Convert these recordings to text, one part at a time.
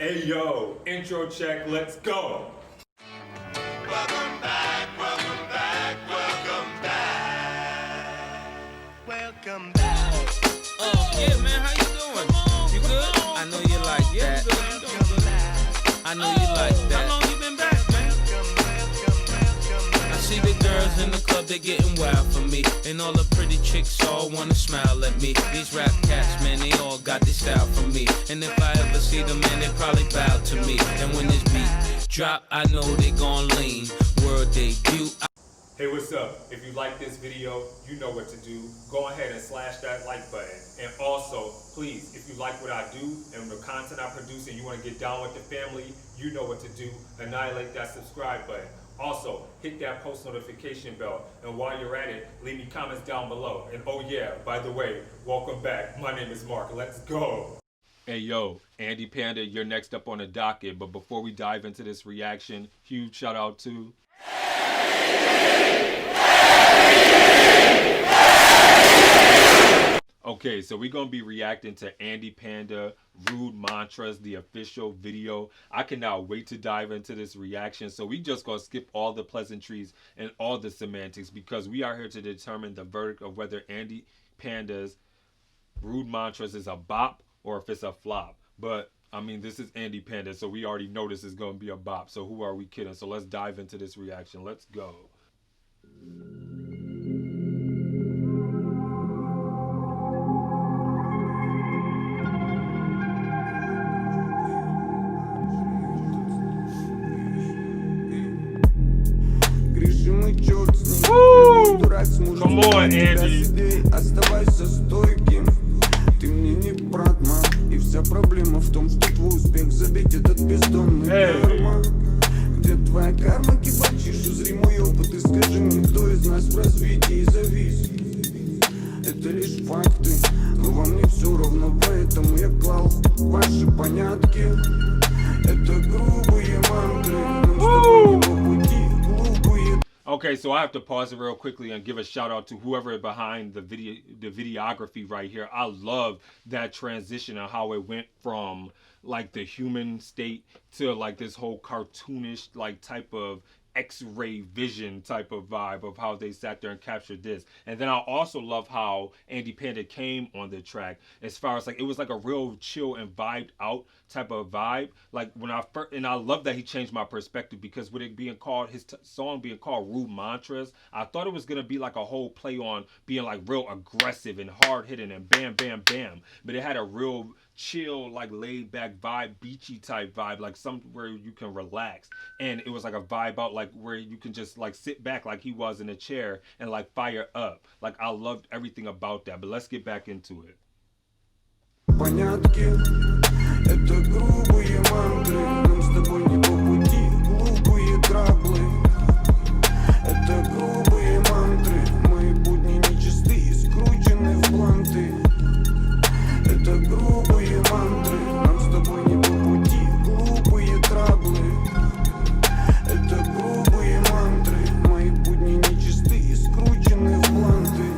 Hey yo, intro check, let's go. Welcome back, welcome back, welcome back. Welcome back. Yeah, man, how you doing? You good? I know you like that. I know you like that. How long you been back, man? I see the girls in the club, they getting wild for me. And all the pretty chicks all wanna smile at me. These rap cats, man, they all got this style from me. And if I ever see them, man, they probably bow to me. And when this beat drop, I know they gon' lean. World debut. Hey, what's up? If you like this video, you know what to do. Go ahead and slash that like button. And also, please, if you like what I do and the content I produce and you want to get down with the family, you know what to do. Annihilate that subscribe button. Also, hit that post notification bell. And while you're at it, leave me comments down below. And oh yeah, by the way, welcome back. My name is Mark. Let's go. Hey yo, Andy Panda, you're next up on the docket. But before we dive into this reaction, huge shout out to... Okay, so we're going to be reacting to Andy Panda, Rude Mantras, the official video. I cannot wait to dive into this reaction. So we just going to skip all the pleasantries and all the semantics because we are here to determine the verdict of whether Andy Panda's Rude Mantras is a bop or if it's a flop. But, I mean, this is Andy Panda, so we already know this is going to be a bop. So who are we kidding? So let's dive into this reaction. Let's go. Come on, Andy. Оставайся стойким. Ты мне не брат, мам. И вся проблема в том, что твой успех забить этот бездомный карма. Где твоя карма, кибачишь, узри мой опыт и скажи мне, кто из нас в развитии завис. Это лишь факты, но вам не все равно, поэтому я клал ваши понятки. Это грубые мантры, нам с тобой не по пути, глупые. Okay, so I have to pause it real quickly and give a shout out to whoever behind the videography right here. I love that transition and how it went from like the human state to like this whole cartoonish like type of X-ray vision type of vibe of how they sat there and captured this. And then I also love how Andy Panda came on the track as far as like it was like a real chill and vibed out type of vibe. Like when I first, and I love that he changed my perspective because with it being called, his song being called Rude Mantras, I thought it was gonna be like a whole play on being like real aggressive and hard hitting and bam bam bam, but it had a real chill, like laid back vibe, beachy type vibe, like somewhere you can relax. And it was like a vibe out like where you can just like sit back like he was in a chair and like fire up. Like I loved everything about that, but let's get back into it. Понятки, это грубые мантры, нам с тобой не по пути, глупые траблы. Это грубые мантры, мои будни нечисты и скручены в бланты. Это грубые мантры, нам с тобой не по пути, глупые траблы. Это грубые мантры, мои будни нечисты и скручены в бланты.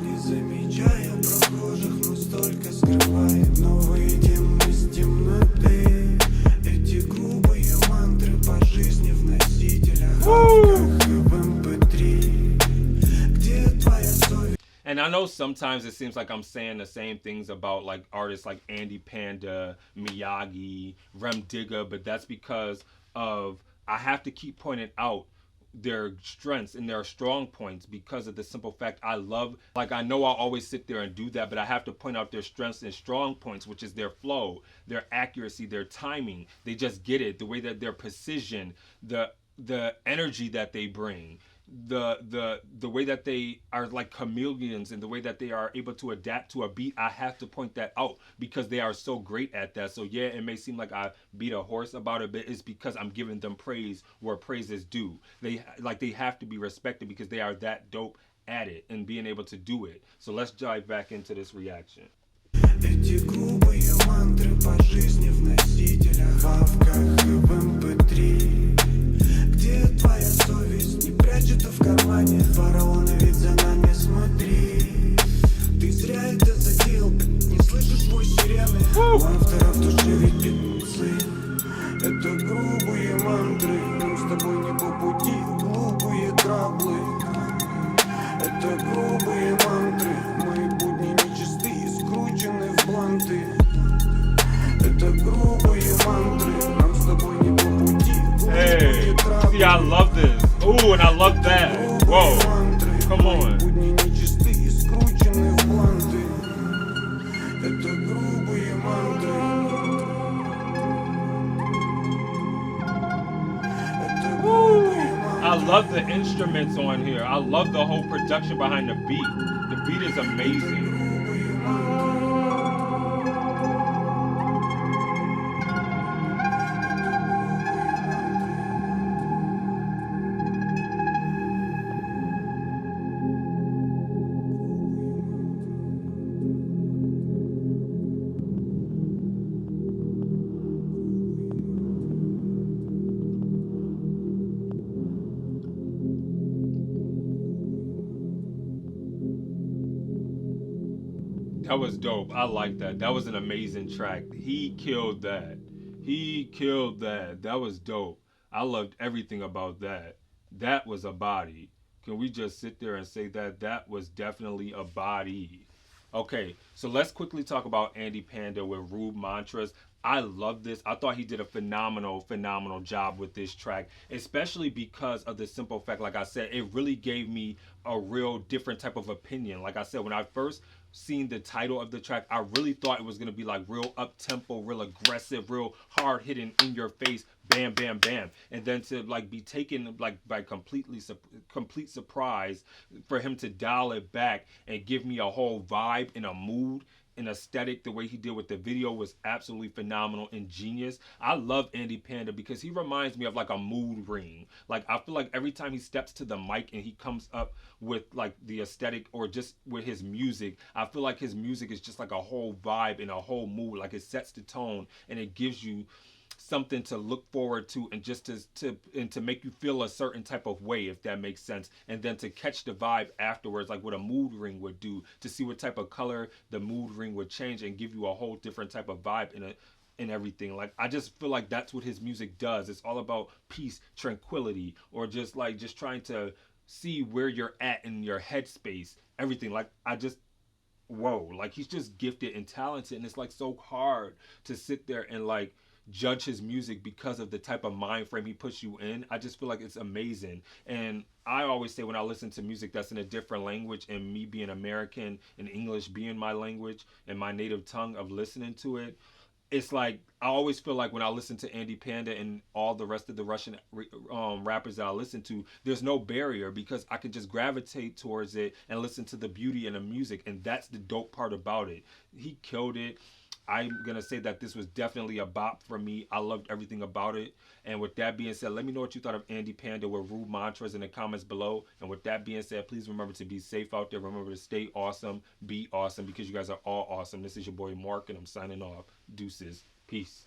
Не замечая прохожих, мы столько скрываем, но выйдем из темноты. Эти грубые мантры по жизни в носителях, в авках и в MP3. Где твоя совесть? And I know sometimes it seems like I'm saying the same things about like artists like Andy Panda, Miyagi, Rem Digga, but that's because of I have to keep pointing out their strengths and their strong points because of the simple fact I love, like I know I'll always sit there and do that, but I have to point out their strengths and strong points, which is their flow, their accuracy, their timing. They just get it, the way that their precision, the energy that they bring, the way that they are like chameleons and the way that they are able to adapt to a beat. I have to point that out because they are so great at that. So yeah, it may seem like I beat a horse about it, but it's because I'm giving them praise where praise is due. They have to be respected because they are that dope at it and being able to do it. So let's dive back into this reaction. Эти грубые мантры по жизни в носителях, в авках и в MP3. Где твоя совесть? Не прячь это в кармане. Фараоны, ведь за нами смотри. Ты зря это затеял, не слышишь вой сирены. У автора в душе ведь планты. Это грубые мантры, нам с тобой не по пути. Hey, see, I love this. Ooh, and I love that. Whoa, come on. Будни нечисты и скручены в планты. Это грубые мантры. Это грубые мантры. I love the instruments on here. I love the whole production behind the beat. The beat is amazing. That was dope. I like that. That was an amazing track. He killed that. He killed that. That was dope. I loved everything about that. That was a body. Can we just sit there and say that? That was definitely a body. Okay, so let's quickly talk about Andy Panda with Rude Mantras. I love this. I thought he did a phenomenal job with this track, especially because of the simple fact, like I said, it really gave me a real different type of opinion. Like I said, when I first seen the title of the track, I really thought it was going to be like real up-tempo, real aggressive, real hard-hitting, in your face, bam, bam, bam. And then to like be taken like by complete surprise for him to dial it back and give me a whole vibe and a mood, an aesthetic. The way he did with the video was absolutely phenomenal and genius. I love Andy Panda because he reminds me of like a mood ring. Like I feel like every time he steps to the mic and he comes up with like the aesthetic or just with his music, I feel like his music is just like a whole vibe and a whole mood. Like it sets the tone and it gives you something to look forward to, and just to make you feel a certain type of way, if that makes sense, and then to catch the vibe afterwards, like what a mood ring would do, to see what type of color the mood ring would change and give you a whole different type of vibe in everything. Like I just feel like that's what his music does. It's all about peace, tranquility, or just trying to see where you're at in your headspace, everything. Like I just, whoa, like he's just gifted and talented, and it's like so hard to sit there and like judge his music because of the type of mind frame he puts you in. I just feel like it's amazing. And I always say when I listen to music that's in a different language, and me being American and English being my language and my native tongue of listening to it, it's like I always feel like when I listen to Andy Panda and all the rest of the Russian rappers that I listen to, there's no barrier because I can just gravitate towards it and listen to the beauty in the music, and that's the dope part about it. He killed it. I'm going to say that this was definitely a bop for me. I loved everything about it. And with that being said, let me know what you thought of Andy Panda with Rude Mantras in the comments below. And with that being said, please remember to be safe out there. Remember to stay awesome, be awesome, because you guys are all awesome. This is your boy Mark, and I'm signing off. Deuces. Peace.